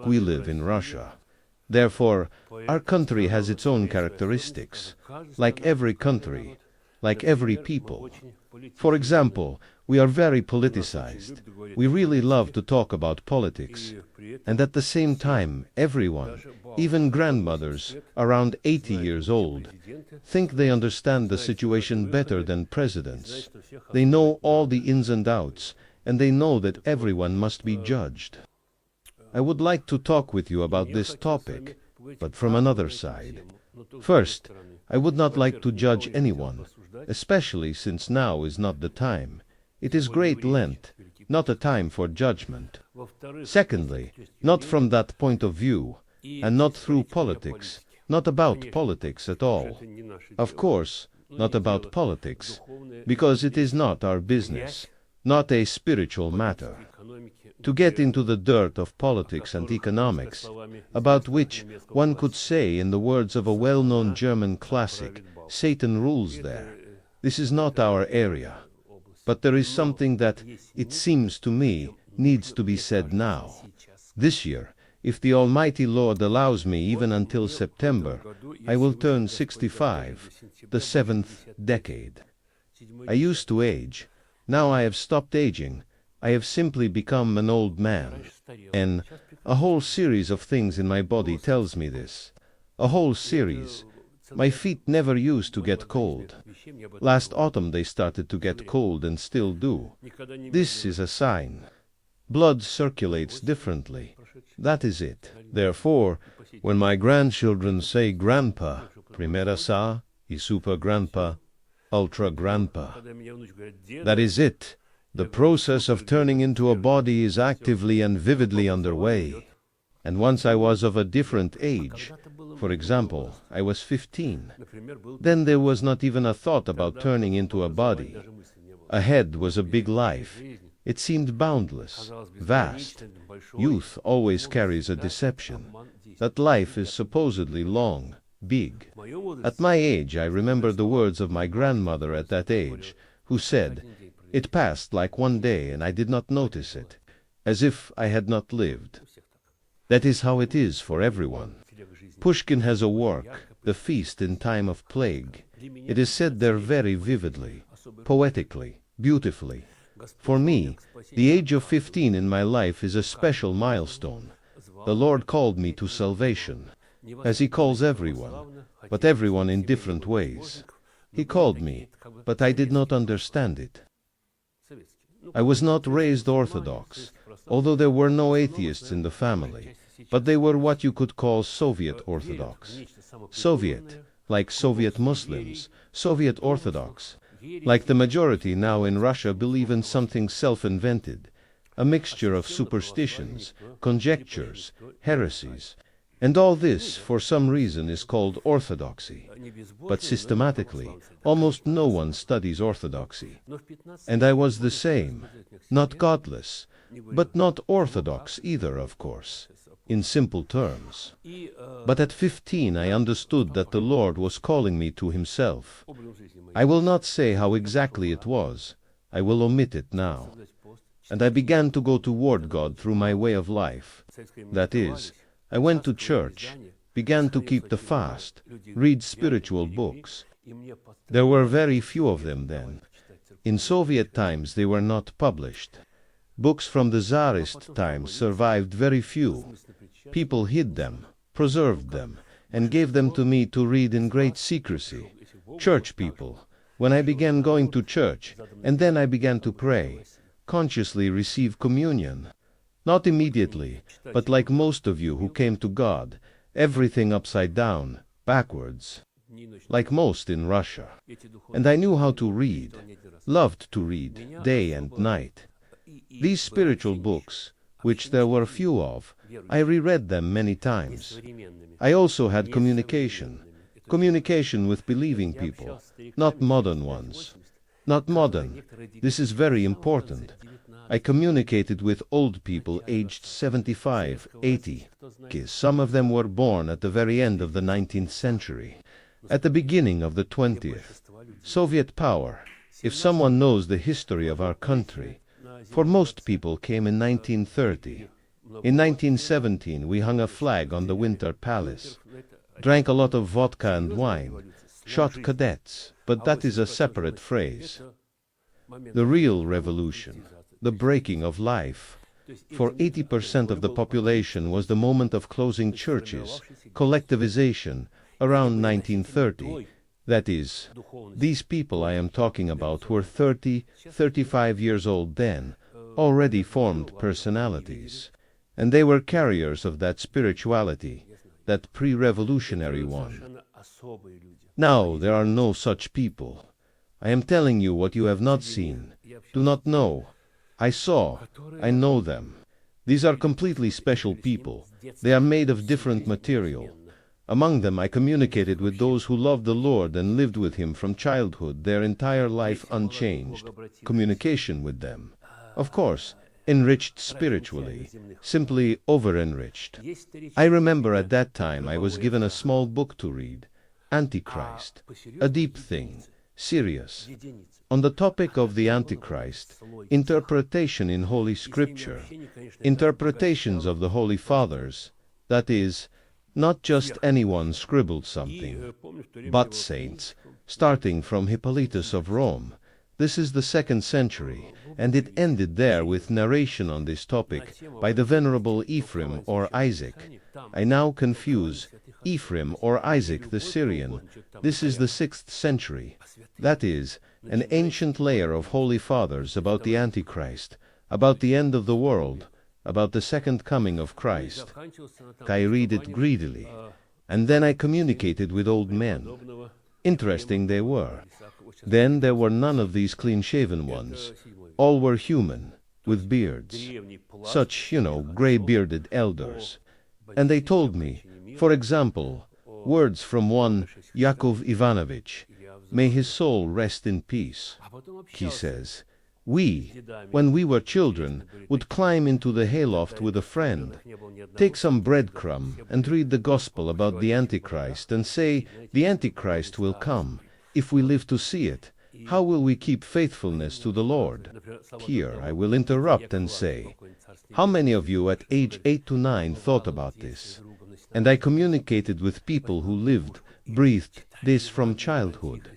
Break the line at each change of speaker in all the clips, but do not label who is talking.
We live in Russia. Therefore, our country has its own characteristics, like every country, like every people. For example, we are very politicized. We really love to talk about politics. And at the same time, everyone, even grandmothers around 80 years old, think they understand the situation better than presidents. They know all the ins and outs, and they know that everyone must be judged. I would like to talk with you about this topic, but from another side. First, I would not like to judge anyone, especially since now is not the time. It is Great Lent, not a time for judgment. Secondly, not from that point of view, and not through politics, not about politics at all. Of course, not about politics, because it is not our business, not a spiritual matter. To get into the dirt of politics and economics, about which one could say, in the words of a well-known German classic, Satan rules there. This is not our area. But there is something that, it seems to me, needs to be said now. This year, if the Almighty Lord allows me even until September, I will turn 65, the 7th decade. I used to age. Now I have stopped aging. I have simply become an old man. And a whole series of things in my body tells me this. A whole series. My feet never used to get cold. Last autumn they started to get cold and still do. This is a sign. Blood circulates differently. That is it. Therefore, when my grandchildren say grandpa, primera sa, y super grandpa, ultra grandpa, that is it. The process of turning into a body is actively and vividly underway. And once I was of a different age, for example, I was 15, then there was not even a thought about turning into a body. Ahead was a big life. It seemed boundless, vast. Youth always carries a deception, that life is supposedly long, big. At my age, I remember the words of my grandmother at that age, who said, "It passed like one day and I did not notice it, as if I had not lived." That is how it is for everyone. Pushkin has a work, The Feast in Time of Plague. It is said there very vividly, poetically, beautifully. For me, the age of 15 in my life is a special milestone. The Lord called me to salvation, as He calls everyone, but everyone in different ways. He called me, but I did not understand it. I was not raised Orthodox, although there were no atheists in the family, but they were what you could call Soviet Orthodox. Soviet, like Soviet Muslims, Soviet Orthodox, like the majority now in Russia believe in something self-invented, a mixture of superstitions, conjectures, heresies, and all this, for some reason, is called orthodoxy. But systematically, almost no one studies orthodoxy. And I was the same, not godless, but not orthodox either, of course, in simple terms. But at 15 I understood that the Lord was calling me to Himself. I will not say how exactly it was. I will omit it now. And I began to go toward God through my way of life. That is, I went to church, began to keep the fast, read spiritual books. There were very few of them then. In Soviet times they were not published. Books from the Tsarist times survived very few. People hid them, preserved them, and gave them to me to read in great secrecy. Church people. When I began going to church, and then I began to pray, consciously receive communion. Not immediately, but like most of you who came to God, everything upside down, backwards, like most in Russia. And I knew how to read, loved to read, day and night. These spiritual books, which there were few of, I reread them many times. I also had communication with believing people, not modern ones. Not modern. This is very important. I communicated with old people aged 75, 80. Some of them were born at the very end of the 19th century, at the beginning of the 20th. Soviet power, if someone knows the history of our country, for most people came in 1930. In 1917, we hung a flag on the Winter Palace, drank a lot of vodka and wine, shot cadets, but that is a separate phrase. The real revolution, the breaking of life, for 80% of the population was the moment of closing churches, collectivization, around 1930. That is, these people I am talking about were 30, 35 years old then, already formed personalities. And they were carriers of that spirituality, that pre-revolutionary one. Now there are no such people. I am telling you what you have not seen, do not know. I saw, I know them. These are completely special people. They are made of different material. Among them I communicated with those who loved the Lord and lived with Him from childhood, their entire life unchanged. Communication with them. Of course, enriched spiritually, simply over-enriched. I remember at that time I was given a small book to read, Antichrist, a deep thing, serious. On the topic of the Antichrist, interpretation in Holy Scripture, interpretations of the Holy Fathers, that is, not just anyone scribbled something, but saints, starting from Hippolytus of Rome. This is the 2nd century, and it ended there with narration on this topic by the Venerable Ephraim or Isaac. I now confuse Ephraim or Isaac the Syrian. This is the 6th century. That is, an ancient layer of Holy Fathers about the Antichrist, about the end of the world, about the second coming of Christ. I read it greedily, and then I communicated with old men. Interesting they were. Then there were none of these clean-shaven ones. All were human, with beards. Such, gray-bearded elders. And they told me, for example, words from one Yakov Ivanovich. May his soul rest in peace. He says, we, when we were children, would climb into the hayloft with a friend, take some breadcrumb and read the gospel about the Antichrist and say, the Antichrist will come. If we live to see it, how will we keep faithfulness to the Lord? Here I will interrupt and say, how many of you at age 8 to 9 thought about this? And I communicated with people who lived, breathed this from childhood.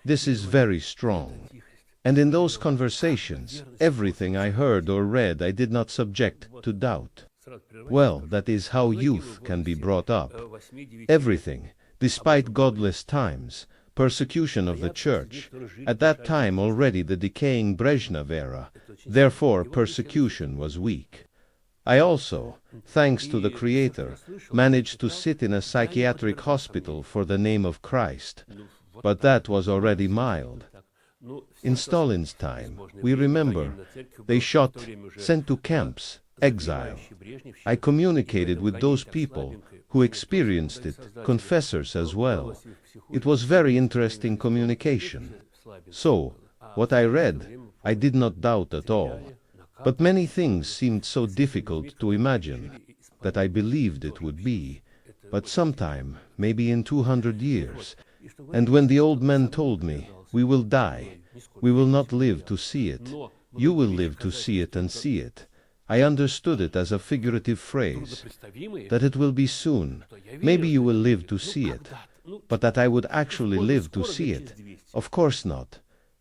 This is very strong. And in those conversations, everything I heard or read I did not subject to doubt. Well, that is how youth can be brought up. Everything, despite godless times, persecution of the Church, at that time already the decaying Brezhnev era, therefore persecution was weak. I also, thanks to the Creator, managed to sit in a psychiatric hospital for the name of Christ, but that was already mild. In Stalin's time, we remember, they shot, sent to camps, exile. I communicated with those people who experienced it, confessors as well. It was very interesting communication. So, what I read, I did not doubt at all. But many things seemed so difficult to imagine that I believed it would be, but sometime, maybe in 200 years. And when the old men told me, we will die, we will not live to see it, you will live to see it and see it, I understood it as a figurative phrase, that it will be soon, maybe you will live to see it, but that I would actually live to see it, of course not.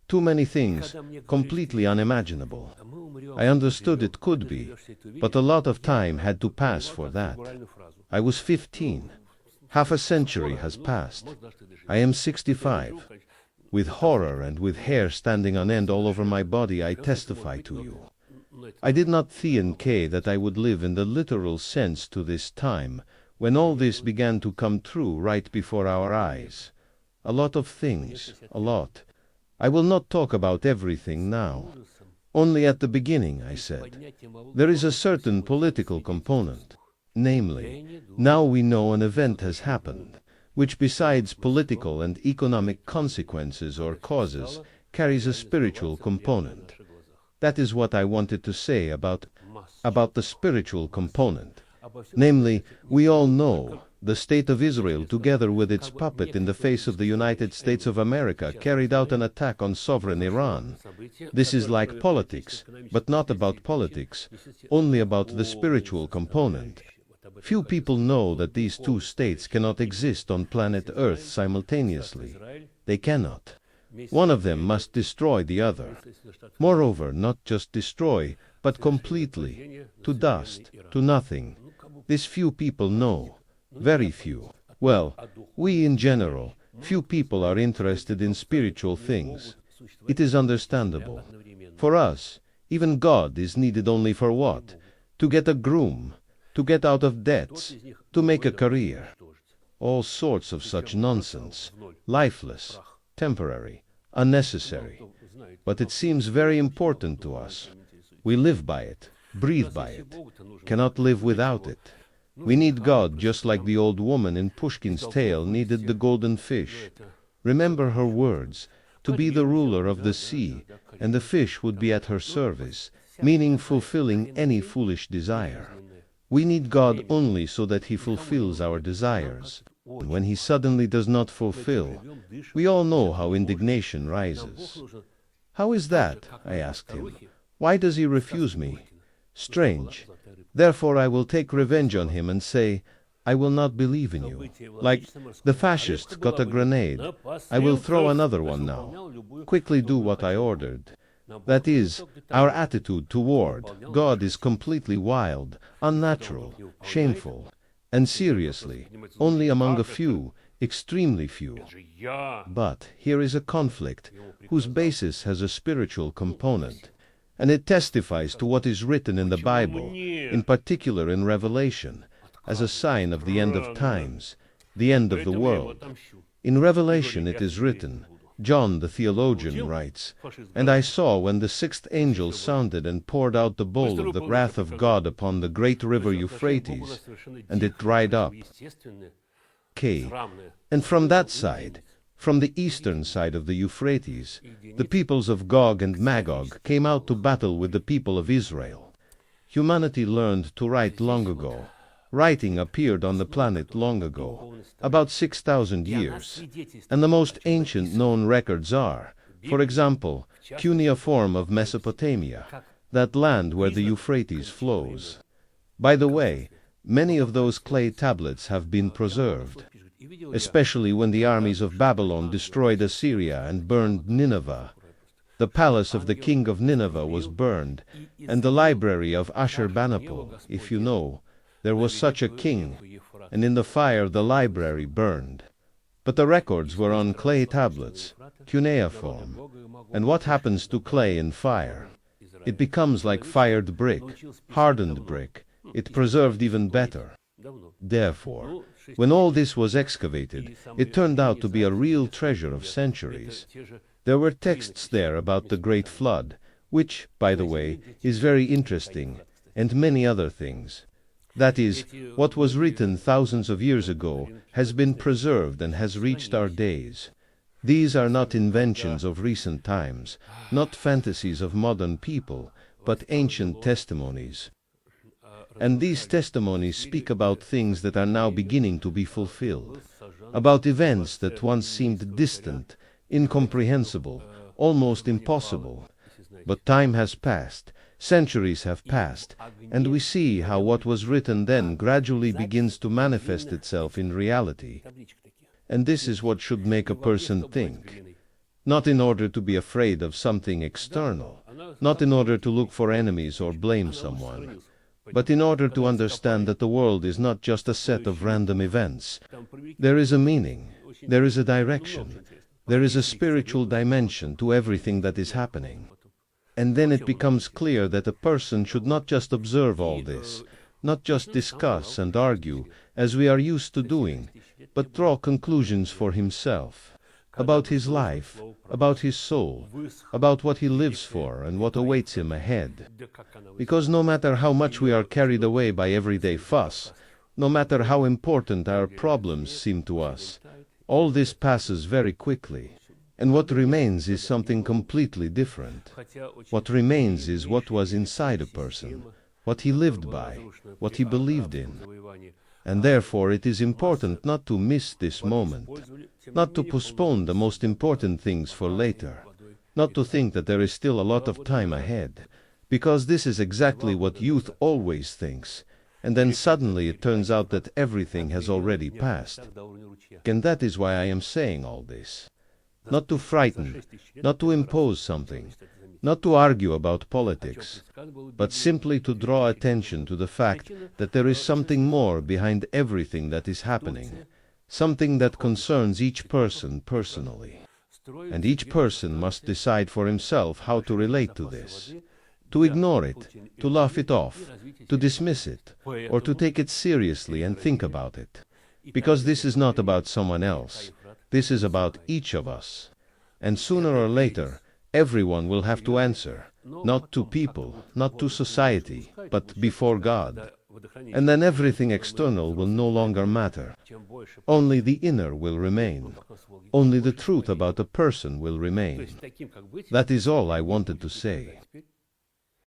Too many things, completely unimaginable. I understood it could be, but a lot of time had to pass for that. I was 15. Half a century has passed. I am 65. With horror and with hair standing on end all over my body, I testify to you. I did not think that I would live in the literal sense to this time, when all this began to come true right before our eyes. A lot of things, a lot. I will not talk about everything now. Only at the beginning, I said, there is a certain political component. Namely, now we know an event has happened, which besides political and economic consequences or causes, carries a spiritual component. That is what I wanted to say about the spiritual component. Namely, we all know the State of Israel, together with its puppet in the face of the United States of America, carried out an attack on sovereign Iran. This is like politics, but not about politics, only about the spiritual component. Few people know that these two states cannot exist on planet Earth simultaneously. They cannot. One of them must destroy the other. Moreover, not just destroy, but completely, to dust, to nothing. This few people know. Very few. Well, we in general, few people are interested in spiritual things. It is understandable. For us, even God is needed only for what? To get a groom, to get out of debts, to make a career. All sorts of such nonsense, lifeless, temporary, unnecessary. But it seems very important to us. We live by it, breathe by it, cannot live without it. We need God just like the old woman in Pushkin's tale needed the golden fish. Remember her words, to be the ruler of the sea, and the fish would be at her service, meaning fulfilling any foolish desire. We need God only so that He fulfills our desires. And when He suddenly does not fulfill, we all know how indignation rises. How is that? I asked him. Why does He refuse me? Strange. Therefore I will take revenge on Him and say, I will not believe in you. Like the fascist got a grenade, I will throw another one now. Quickly do what I ordered. That is, our attitude toward God is completely wild, unnatural, shameful, and seriously, only among a few, extremely few. But here is a conflict whose basis has a spiritual component, and it testifies to what is written in the Bible, in particular in Revelation, as a sign of the end of times, the end of the world. In Revelation it is written, John the theologian writes, "And I saw when the sixth angel sounded and poured out the bowl of the wrath of God upon the great river Euphrates, and it dried up." And from that side, from the eastern side of the Euphrates, the peoples of Gog and Magog came out to battle with the people of Israel. Humanity learned to write long ago. Writing appeared on the planet long ago, about 6,000 years, and the most ancient known records are, for example, cuneiform of Mesopotamia, that land where the Euphrates flows. By the way, many of those clay tablets have been preserved, especially when the armies of Babylon destroyed Assyria and burned Nineveh. The palace of the king of Nineveh was burned, and the library of Ashurbanipal, if you know. There was such a king, and in the fire the library burned. But the records were on clay tablets, cuneiform. And what happens to clay in fire? It becomes like fired brick, hardened brick. It preserved even better. Therefore, when all this was excavated, it turned out to be a real treasure of centuries. There were texts there about the Great Flood, which, by the way, is very interesting, and many other things. That is, what was written thousands of years ago has been preserved and has reached our days. These are not inventions of recent times, not fantasies of modern people, but ancient testimonies. And these testimonies speak about things that are now beginning to be fulfilled, about events that once seemed distant, incomprehensible, almost impossible. But time has passed. Centuries have passed, and we see how what was written then gradually begins to manifest itself in reality. And this is what should make a person think. Not in order to be afraid of something external, not in order to look for enemies or blame someone, but in order to understand that the world is not just a set of random events. There is a meaning, there is a direction, there is a spiritual dimension to everything that is happening. And then it becomes clear that a person should not just observe all this, not just discuss and argue, as we are used to doing, but draw conclusions for himself, about his life, about his soul, about what he lives for and what awaits him ahead. Because no matter how much we are carried away by everyday fuss, no matter how important our problems seem to us, all this passes very quickly. And what remains is something completely different. What remains is what was inside a person, what he lived by, what he believed in. And therefore it is important not to miss this moment, not to postpone the most important things for later, not to think that there is still a lot of time ahead, because this is exactly what youth always thinks, and then suddenly it turns out that everything has already passed. And that is why I am saying all this. Not to frighten, not to impose something, not to argue about politics, but simply to draw attention to the fact that there is something more behind everything that is happening, something that concerns each person personally. And each person must decide for himself how to relate to this. To ignore it, to laugh it off, to dismiss it, or to take it seriously and think about it. Because this is not about someone else. This is about each of us. And sooner or later, everyone will have to answer, not to people, not to society, but before God. And then everything external will no longer matter. Only the inner will remain. Only the truth about a person will remain. That is all I wanted to say.